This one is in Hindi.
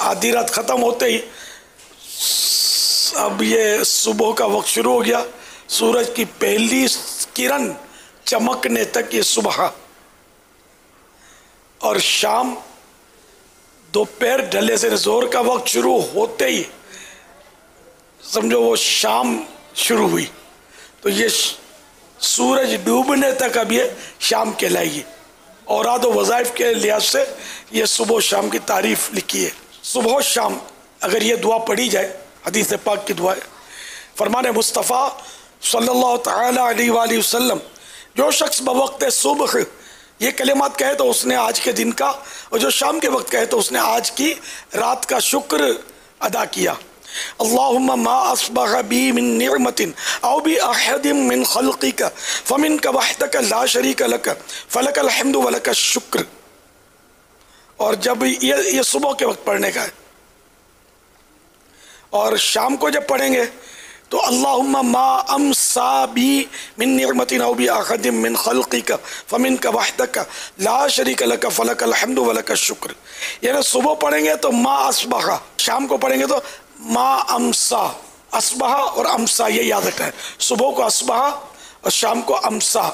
आधी रात ख़त्म होते ही अब ये सुबह का वक्त शुरू हो गया। सूरज की पहली किरण चमकने तक ये सुबह, और शाम दोपहर ढलने से जोर का वक्त शुरू होते ही समझो वो शाम शुरू हुई। तो ये सूरज डूबने तक अब ये शाम कहलाएगी। औराद व वज़ाइफ के लिहाज से ये सुबह शाम की तारीफ़ लिखी है। सुबह शाम अगर ये दुआ पढ़ी जाए, हदीस पाक की दुआ है, फरमाने मुस्तफ़ा सल्लल्लाहु तआला अलैहि वसल्लम, जो शख्स बवक्त सुबह ये कलिमात कहे तो उसने आज के दिन का, और जो शाम के वक्त कहे तो उसने आज की रात का शुक्र अदा किया। अल्लाहुम्मा मा अस्बह बी मिन निअमतिन औ बी अहदिम मिन खल्क़िका फमिनका वहदका ला शरीका लक फलकल हम्दु व लकश शुक्र। और जब ये सुबह के वक्त पढ़ने का है, और शाम को जब पढ़ेंगे तो अल्लाहुम्मा मा अमसा बी मिन निअमतिन औ बी अहदिम मिन खल्क़िका फमिनका वहदका ला शरीका लक फलकल हम्दु व लकश शुक्र। यानी सुबह पढ़ेंगे तो मा अस्बह, शाम को पढ़ेंगे तो मा अमसा। अस्बह और अमसा ये याद रखना है, सुबह को अस्बह और शाम को अमसा।